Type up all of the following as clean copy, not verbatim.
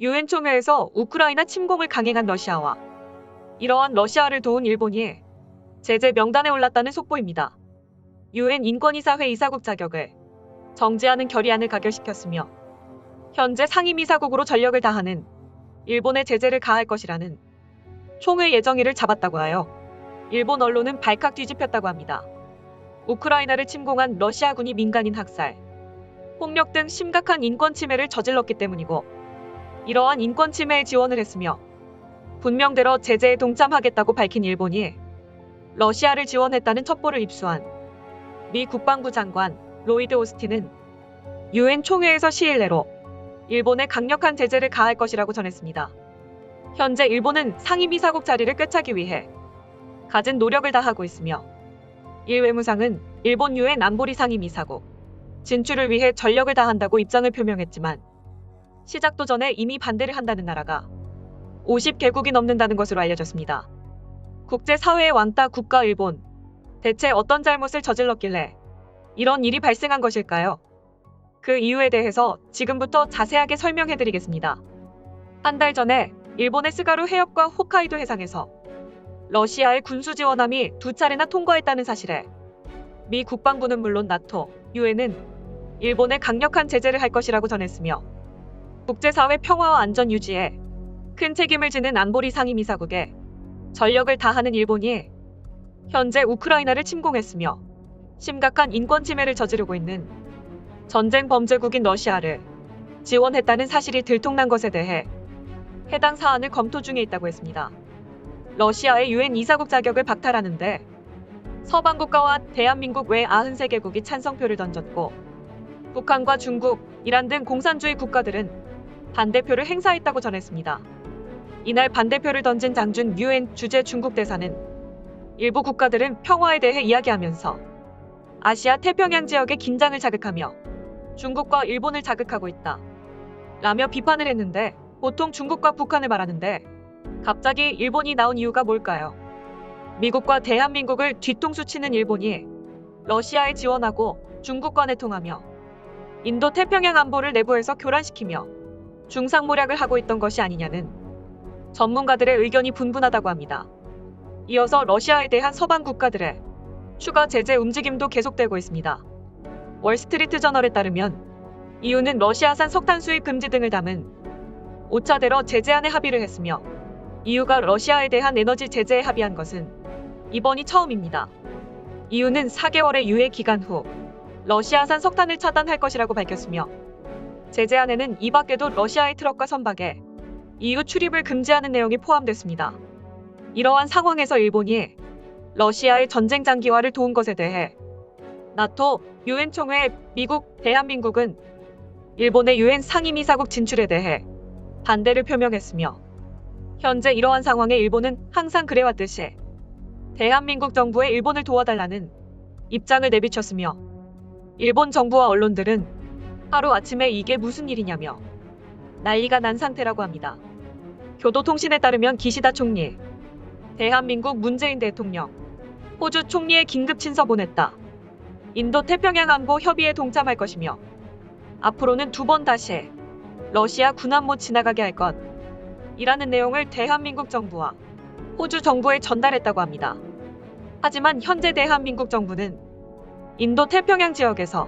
유엔 총회에서 우크라이나 침공을 강행한 러시아와 이러한 러시아를 도운 일본이 제재 명단에 올랐다는 속보입니다. 유엔 인권이사회 이사국 자격을 정지하는 결의안을 가결시켰으며 현재 상임이사국으로 전력을 다하는 일본의 제재를 가할 것이라는 총회 예정일을 잡았다고 하여 일본 언론은 발칵 뒤집혔다고 합니다. 우크라이나를 침공한 러시아군이 민간인 학살, 폭력 등 심각한 인권 침해를 저질렀기 때문이고 이러한 인권 침해에 지원을 했으며 분명대로 제재에 동참하겠다고 밝힌 일본이 러시아를 지원했다는 첩보를 입수한 미 국방부 장관 로이드 오스틴은 유엔 총회에서 시일 내로 일본에 강력한 제재를 가할 것이라고 전했습니다. 현재 일본은 상임이사국 자리를 꿰차기 위해 갖은 노력을 다하고 있으며 일 외무상은 일본 유엔 안보리 상임이사국 진출을 위해 전력을 다한다고 입장을 표명했지만 시작도 전에 이미 반대를 한다는 나라가 50개국이 넘는다는 것으로 알려졌습니다. 국제사회의 왕따 국가 일본, 대체 어떤 잘못을 저질렀길래 이런 일이 발생한 것일까요? 그 이유에 대해서 지금부터 자세하게 설명해드리겠습니다. 한 달 전에 일본의 스가루 해협과 홋카이도 해상에서 러시아의 군수 지원함이 2차례나 통과했다는 사실에 미 국방부는 물론 나토, 유엔은 일본에 강력한 제재를 할 것이라고 전했으며 국제사회 평화와 안전 유지에 큰 책임을 지는 안보리 상임이사국에 전력을 다하는 일본이 현재 우크라이나를 침공했으며 심각한 인권 침해를 저지르고 있는 전쟁 범죄국인 러시아를 지원했다는 사실이 들통난 것에 대해 해당 사안을 검토 중에 있다고 했습니다. 러시아의 유엔 이사국 자격을 박탈하는데 서방 국가와 대한민국 외 93개국이 찬성표를 던졌고 북한과 중국, 이란 등 공산주의 국가들은 반대표를 행사했다고 전했습니다. 이날 반대표를 던진 장준 유엔 주재 중국 대사는 일부 국가들은 평화에 대해 이야기하면서 아시아 태평양 지역의 긴장을 자극하며 중국과 일본을 자극하고 있다 라며 비판을 했는데 보통 중국과 북한을 말하는데 갑자기 일본이 나온 이유가 뭘까요? 미국과 대한민국을 뒤통수 치는 일본이 러시아에 지원하고 중국과 내통하며 인도 태평양 안보를 내부에서 교란시키며 중상모략을 하고 있던 것이 아니냐는 전문가들의 의견이 분분하다고 합니다. 이어서 러시아에 대한 서방 국가들의 추가 제재 움직임도 계속되고 있습니다. 월스트리트 저널에 따르면 이유는 러시아산 석탄 수입 금지 등을 담은 5차대로 제재안에 합의를 했으며 이유가 러시아에 대한 에너지 제재에 합의한 것은 이번이 처음입니다. 이유는 4개월의 유예 기간 후 러시아산 석탄을 차단할 것이라고 밝혔으며 제재안에는 이 밖에도 러시아의 트럭과 선박에 EU 출입을 금지하는 내용이 포함됐습니다. 이러한 상황에서 일본이 러시아의 전쟁 장기화를 도운 것에 대해 나토, 유엔 총회, 미국, 대한민국은 일본의 유엔 상임이사국 진출에 대해 반대를 표명했으며 현재 이러한 상황에 일본은 항상 그래왔듯이 대한민국 정부에 일본을 도와달라는 입장을 내비쳤으며 일본 정부와 언론들은 하루아침에 이게 무슨 일이냐며 난리가 난 상태라고 합니다. 교도통신에 따르면 기시다 총리, 대한민국 문재인 대통령, 호주 총리의 긴급 친서 보냈다. 인도 태평양 안보 협의에 동참할 것이며 앞으로는 2번 다시 러시아 군함 못 지나가게 할 것 이라는 내용을 대한민국 정부와 호주 정부에 전달했다고 합니다. 하지만 현재 대한민국 정부는 인도 태평양 지역에서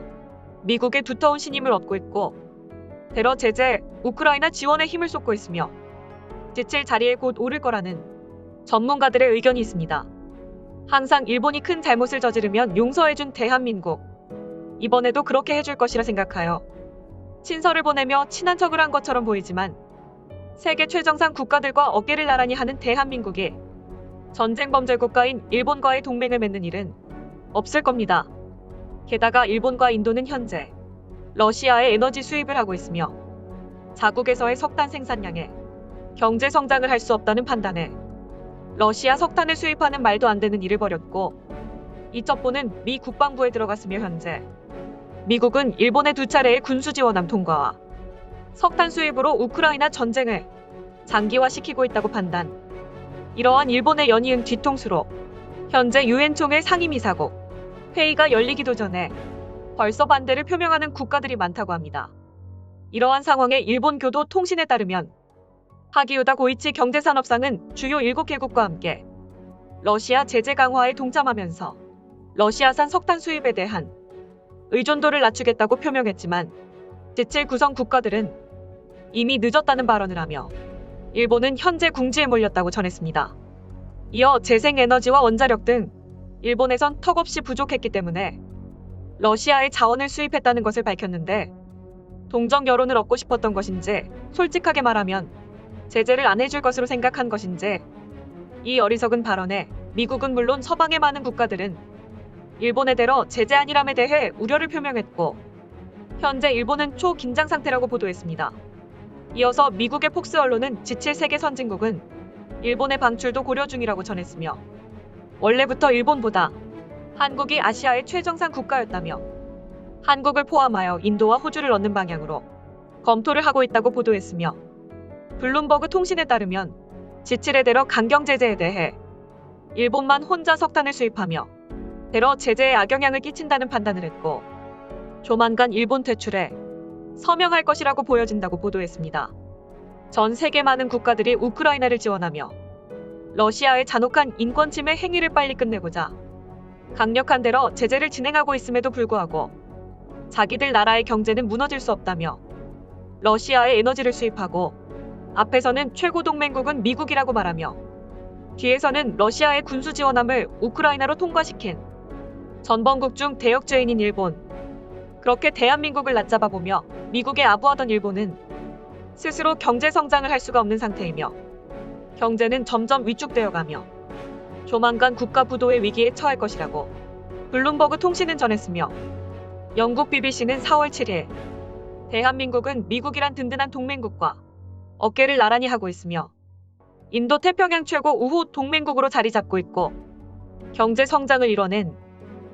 미국의 두터운 신임을 얻고 있고 대러 제재, 우크라이나 지원에 힘을 쏟고 있으며 지칠 자리에 곧 오를 거라는 전문가들의 의견이 있습니다. 항상 일본이 큰 잘못을 저지르면 용서해준 대한민국. 이번에도 그렇게 해줄 것이라 생각하여 친서를 보내며 친한 척을 한 것처럼 보이지만 세계 최정상 국가들과 어깨를 나란히 하는 대한민국이 전쟁 범죄 국가인 일본과의 동맹을 맺는 일은 없을 겁니다. 게다가 일본과 인도는 현재 러시아에 에너지 수입을 하고 있으며 자국에서의 석탄 생산량에 경제 성장을 할 수 없다는 판단에 러시아 석탄을 수입하는 말도 안 되는 일을 벌였고 이 첩보는 미 국방부에 들어갔으며 현재 미국은 일본의 2차례의 군수 지원함 통과와 석탄 수입으로 우크라이나 전쟁을 장기화시키고 있다고 판단. 이러한 일본의 연이은 뒤통수로 현재 유엔 총회 상임이사국 회의가 열리기도 전에 벌써 반대를 표명하는 국가들이 많다고 합니다. 이러한 상황에 일본 교도 통신에 따르면 하기우다 고이치 경제산업상은 주요 7개국과 함께 러시아 제재 강화에 동참하면서 러시아산 석탄 수입에 대한 의존도를 낮추겠다고 표명했지만 G7 구성 국가들은 이미 늦었다는 발언을 하며 일본은 현재 궁지에 몰렸다고 전했습니다. 이어 재생에너지와 원자력 등 일본에선 턱없이 부족했기 때문에 러시아의 자원을 수입했다는 것을 밝혔는데 동정 여론을 얻고 싶었던 것인지 솔직하게 말하면 제재를 안 해줄 것으로 생각한 것인지 이 어리석은 발언에 미국은 물론 서방의 많은 국가들은 일본에 대러 제재안이람에 대해 우려를 표명했고 현재 일본은 초긴장 상태라고 보도했습니다. 이어서 미국의 폭스 언론은 G7 세계 선진국은 일본의 방출도 고려 중이라고 전했으며 원래부터 일본보다 한국이 아시아의 최정상 국가였다며 한국을 포함하여 인도와 호주를 얻는 방향으로 검토를 하고 있다고 보도했으며 블룸버그 통신에 따르면 G7에 대러 강경 제재에 대해 일본만 혼자 석탄을 수입하며 대러 제재에 악영향을 끼친다는 판단을 했고 조만간 일본 퇴출에 서명할 것이라고 보여진다고 보도했습니다. 전 세계 많은 국가들이 우크라이나를 지원하며 러시아의 잔혹한 인권 침해 행위를 빨리 끝내고자 강력한 대러 제재를 진행하고 있음에도 불구하고 자기들 나라의 경제는 무너질 수 없다며 러시아의 에너지를 수입하고 앞에서는 최고 동맹국은 미국이라고 말하며 뒤에서는 러시아의 군수 지원함을 우크라이나로 통과시킨 전범국 중 대역죄인인 일본. 그렇게 대한민국을 낮잡아 보며 미국에 아부하던 일본은 스스로 경제 성장을 할 수가 없는 상태이며 경제는 점점 위축되어 가며 조만간 국가 부도의 위기에 처할 것이라고 블룸버그 통신은 전했으며 영국 BBC는 4월 7일 대한민국은 미국이란 든든한 동맹국과 어깨를 나란히 하고 있으며 인도 태평양 최고 우호 동맹국으로 자리 잡고 있고 경제 성장을 이뤄낸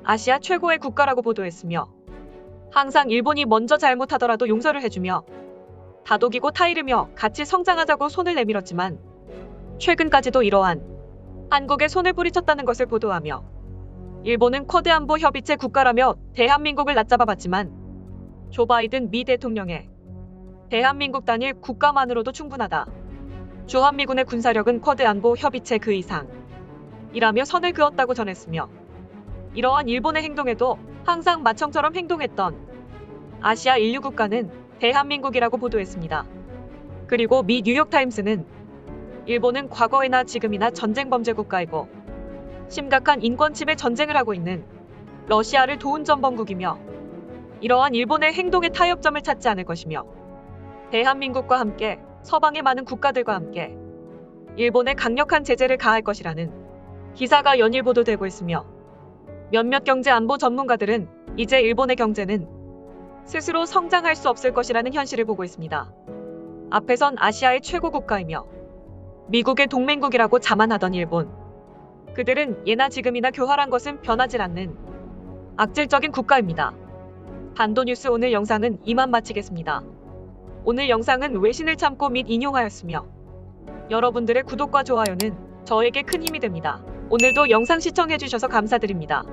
아시아 최고의 국가라고 보도했으며 항상 일본이 먼저 잘못하더라도 용서를 해주며 다독이고 타이르며 같이 성장하자고 손을 내밀었지만 최근까지도 이러한 한국에 손을 뿌리쳤다는 것을 보도하며 일본은 쿼드 안보 협의체 국가라며 대한민국을 낮잡아봤지만 조 바이든 미 대통령의 대한민국 단일 국가만으로도 충분하다. 주한미군의 군사력은 쿼드 안보 협의체 그 이상이라며 선을 그었다고 전했으며 이러한 일본의 행동에도 항상 마청처럼 행동했던 아시아 인류 국가는 대한민국이라고 보도했습니다. 그리고 미 뉴욕타임스는 일본은 과거에나 지금이나 전쟁 범죄 국가이고 심각한 인권 침해 전쟁을 하고 있는 러시아를 도운 전범국이며 이러한 일본의 행동에 타협점을 찾지 않을 것이며 대한민국과 함께 서방의 많은 국가들과 함께 일본에 강력한 제재를 가할 것이라는 기사가 연일 보도되고 있으며 몇몇 경제 안보 전문가들은 이제 일본의 경제는 스스로 성장할 수 없을 것이라는 현실을 보고 있습니다. 앞에선 아시아의 최고 국가이며 미국의 동맹국이라고 자만하던 일본. 그들은 예나 지금이나 교활한 것은 변하질 않는 악질적인 국가입니다. 반도뉴스 오늘 영상은 이만 마치겠습니다. 오늘 영상은 외신을 참고 및 인용하였으며 여러분들의 구독과 좋아요는 저에게 큰 힘이 됩니다. 오늘도 영상 시청해주셔서 감사드립니다.